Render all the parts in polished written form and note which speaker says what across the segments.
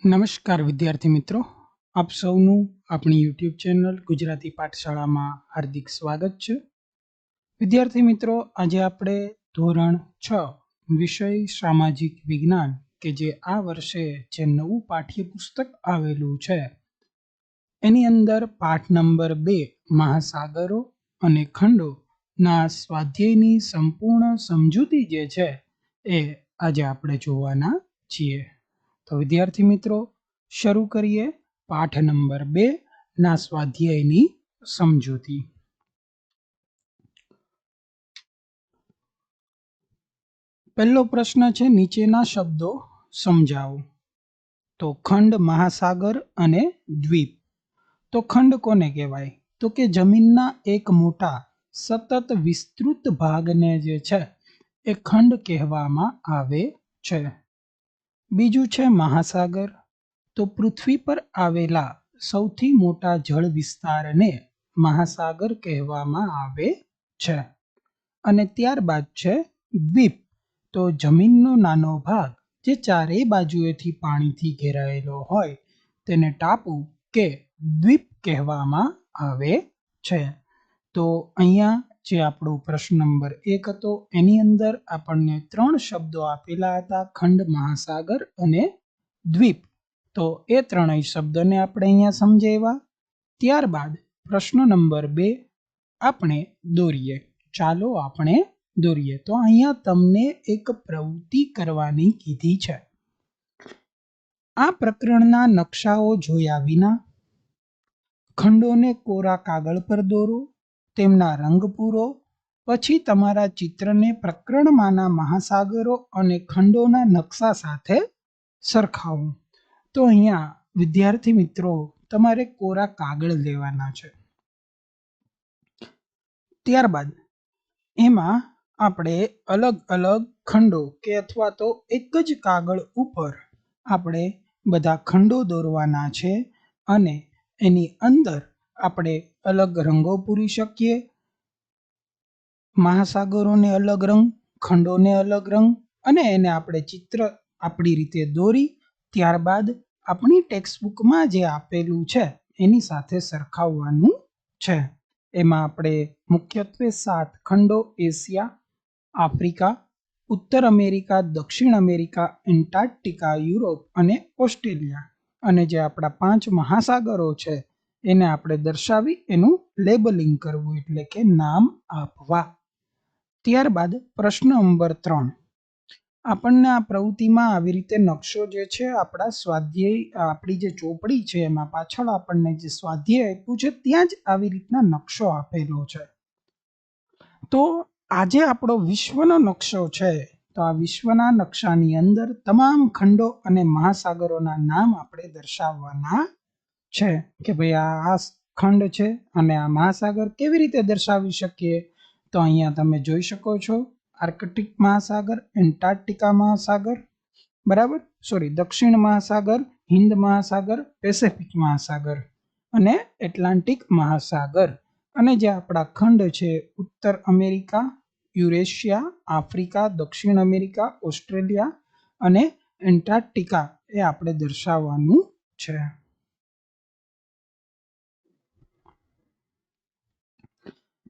Speaker 1: નમસ્કાર વિદ્યાર્થી મિત્રો, આપ સૌનું આપણી યુટ્યુબ ચેનલ ગુજરાતી પાઠશાળામાં હાર્દિક સ્વાગત છે. વિદ્યાર્થી મિત્રો, આજે આપણે ધોરણ 6 વિષય સામાજિક વિજ્ઞાન કે જે આ વર્ષે જે નવું પાઠ્યપુસ્તક આવેલું છે એની અંદર પાઠ નંબર 2 મહાસાગરો અને ખંડોના સ્વાધ્યાયની સંપૂર્ણ સમજૂતી જે છે એ આજે આપણે જોવાના છીએ. તો વિદ્યાર્થી મિત્રો, શરૂ કરીએ પાઠ નંબર 2 ના સ્વાધ્યાયની સમજૂતી. પહેલો પ્રશ્ન છે, નીચેના શબ્દો સમજાવો. તો ખંડ, મહાસાગર અને દ્વીપ. તો ખંડ કોને કહેવાય? તો કે જમીનના એક મોટા સતત વિસ્તૃત ભાગને જે છે એ ખંડ કહેવામાં આવે છે. બીજું છે મહાસાગર. તો પૃથ્વી પર આવેલા સૌથી મોટા જળ વિસ્તારને મહાસાગર કહેવામાં આવે છે. અને ત્યારબાદ છે દ્વીપ. તો જમીનનો નાનો ભાગ જે ચારેય બાજુએથી પાણીથી ઘેરાયેલો હોય તેને ટાપુ કે દ્વીપ કહેવામાં આવે છે. તો અહીંયા જે આપણો પ્રશ્ન નંબર 1 હતો એની અંદર આપણને 3 શબ્દો આપેલા હતા, ખંડ, મહાસાગર અને દ્વીપ. તો એ ત્રણેય શબ્દોને આપણે અહીંયા સમજાવ્યા. ત્યારબાદ પ્રશ્ન નંબર 2 આપણે દોરીએ. ચાલો આપણે દોરીએ. તો અહીંયા તમને એક પ્રવૃત્તિ કરવાની કીધી છે. આ પ્રકરણના નકશાઓ જોયા વિના ખંડોને કોરા કાગળ પર દોરો, તેમના રંગ પૂરો, પછી તમારા ચિત્રને પ્રકરણમાંના મહાસાગરો અને ખંડોના નકશા સાથે સરખાવો. તો અહીંયા વિદ્યાર્થી મિત્રો, તમારે કોરા કાગળ લેવાના છે. ત્યારબાદ એમાં આપણે અલગ અલગ ખંડો કે અથવા તો એક જ કાગળ ઉપર આપણે બધા ખંડો દોરવાના છે અને એની અંદર આપણે અલગ રંગો પૂરી શકીએ. મહાસાગરોને અલગ રંગ, ખંડોને અલગ રંગ, અને એને આપણે ચિત્ર આપણી રીતે દોરી ત્યારબાદ આપણી ટેક્સ્ટબુકમાં જે આપેલું છે એની સાથે સરખાવવાનું છે. એમાં આપણે મુખ્યત્વે 7 ખંડો, એશિયા, આફ્રિકા, ઉત્તર અમેરિકા, દક્ષિણ અમેરિકા, એન્ટાર્કટિકા, યુરોપ અને ઓસ્ટ્રેલિયા, અને જે આપણા 5 મહાસાગરો છે એને આપણે દર્શાવી એનું લેબલિંગ કરવું, એટલે કે નામ આપવા. ત્યારબાદ પ્રશ્ન નંબર 3, આપણને આ પ્રવૃત્તિમાં આવી રીતે નકશો જે છે આપણા સ્વાધ્યાય, આપણી જે ચોપડી છે એમાં પાછળ આપણને જે સ્વાધ્યાય આપ્યું છે ત્યાં જ આવી રીતના નકશો આપેલો છે. તો આજે આપણો વિશ્વનો નકશો છે. તો આ વિશ્વના નકશાની અંદર તમામ ખંડો અને મહાસાગરોના નામ આપણે દર્શાવવાના છે કે ભાઈ આ ખંડ છે અને આ મહાસાગર કેવી રીતે દર્શાવી શકીએ. તો અહીંયા તમે જોઈ શકો છો, આર્કટિક મહાસાગર, એન્ટાર્કટિકા મહાસાગર, બરાબર, દક્ષિણ મહાસાગર, હિન્દ મહાસાગર, પેસિફિક મહાસાગર અને એટલાન્ટિક મહાસાગર. અને જે આપણા ખંડ છે ઉત્તર અમેરિકા, યુરેશિયા, આફ્રિકા, દક્ષિણ અમેરિકા, ઓસ્ટ્રેલિયા અને એન્ટાર્કટિકા એ આપણે દર્શાવવાનું છે.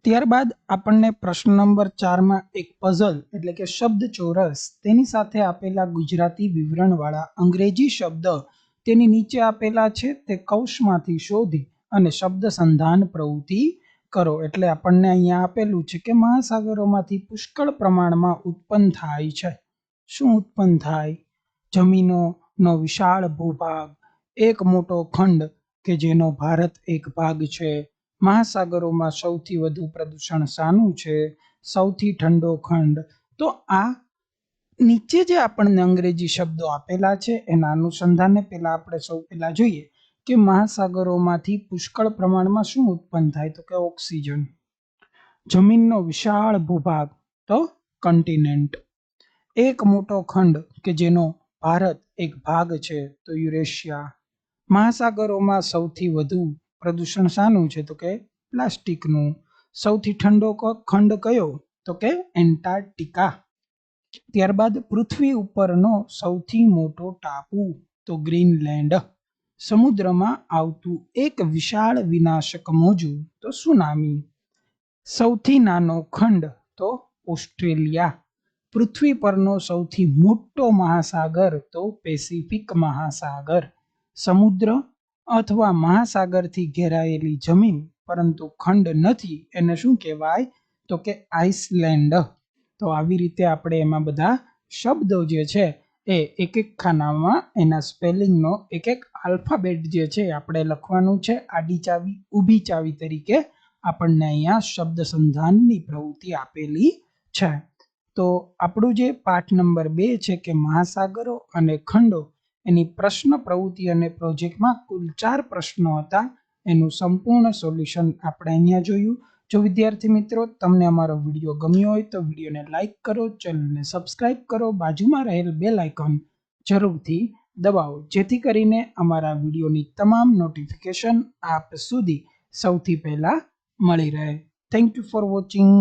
Speaker 1: ત્યારબાદ આપણને પ્રશ્ન નંબર 4માં એક પઝલ એટલે કે શબ્દ ચોરસ, તેની સાથે આપેલા ગુજરાતી વિવરણવાળા અંગ્રેજી શબ્દ તેની નીચે આપેલા છે તે કૌંસમાંથી શોધી અને શબ્દ સંધાન પ્રવૃત્તિ કરો. એટલે આપણને અહીંયા આપેલું છે કે મહાસાગરોમાંથી પુષ્કળ પ્રમાણમાં ઉત્પન્ન થાય છે. શું ઉત્પન્ન થાય? જમીનોનો વિશાળ ભૂભાગ, એક મોટો ખંડ કે જેનો ભારત એક ભાગ છે, મહાસાગરોમાં સૌથી વધુ પ્રદૂષણ શાનું છે, સૌથી ઠંડો ખંડ. તો આ નીચે જે આપણને અંગ્રેજી શબ્દો આપેલા છે એના અનુસંધાને પહેલા આપણે સૌ પહેલા જોઈએ કે મહાસાગરોમાંથી પુષ્કળ પ્રમાણમાં શું ઉત્પન્ન થાય, તો કે ઓક્સિજન. જમીનનો વિશાળ ભૂભાગ, તો કન્ટિનેન્ટ. એક મોટો ખંડ કે જેનો ભારત એક ભાગ છે, તો યુરેશિયા. મહાસાગરોમાં સૌથી વધુ પ્રદૂષણ શાનું છે, તો કે પ્લાસ્ટિકનું. સૌથી ઠંડો ખંડ કયો, તો કે એન્ટાર્કટિકા. ત્યારબાદ પૃથ્વી ઉપરનો સૌથી મોટો ટાપુ, તો તો ગ્રીનલેન્ડ. સમુદ્રમાં આવતું એક વિશાળ વિનાશક મોજું તો સુનામી. સૌથી નાનો ખંડ તો ઓસ્ટ્રેલિયા. પૃથ્વી પરનો સૌથી મોટો મહાસાગર તો પેસિફિક મહાસાગર. સમુદ્ર અથવા મહાસાગરથી ઘેરાયેલી જમીન પરંતુ ખંડ નથી એને શું કહેવાય? તો કે આઇસલેન્ડ. તો આવી રીતે આપણે એમાં બધા શબ્દો જે છે એ એક એક ખાનામાં એના સ્પેલિંગનો એક એક આલ્ફાબેટ જે છે આપણે લખવાનું છે. આડી ચાવી ઊભી ચાવી તરીકે આપણને અહીંયા શબ્દ સંધાનની પ્રવૃત્તિ આપેલી છે. તો આપણું જે પાઠ નંબર 2 છે કે મહાસાગરો અને ખંડો, એની પ્રશ્ન પ્રવૃત્તિ અને પ્રોજેક્ટમાં કુલ 4 પ્રશ્નો હતા. એનું સંપૂર્ણ સોલ્યુશન આપણે અહીંયા જોયું. જો વિદ્યાર્થી મિત્રો તમને અમારો વિડીયો ગમ્યો હોય તો વિડીયોને લાઇક કરો, ચેનલને સબસ્ક્રાઇબ કરો, બાજુમાં રહેલ બેલ આઇકોન જરૂરથી દબાવો જેથી કરીને અમારા વિડીયોની તમામ નોટિફિકેશન આપ સુધી સૌથી પહેલા મળી રહે. Thank you for watching.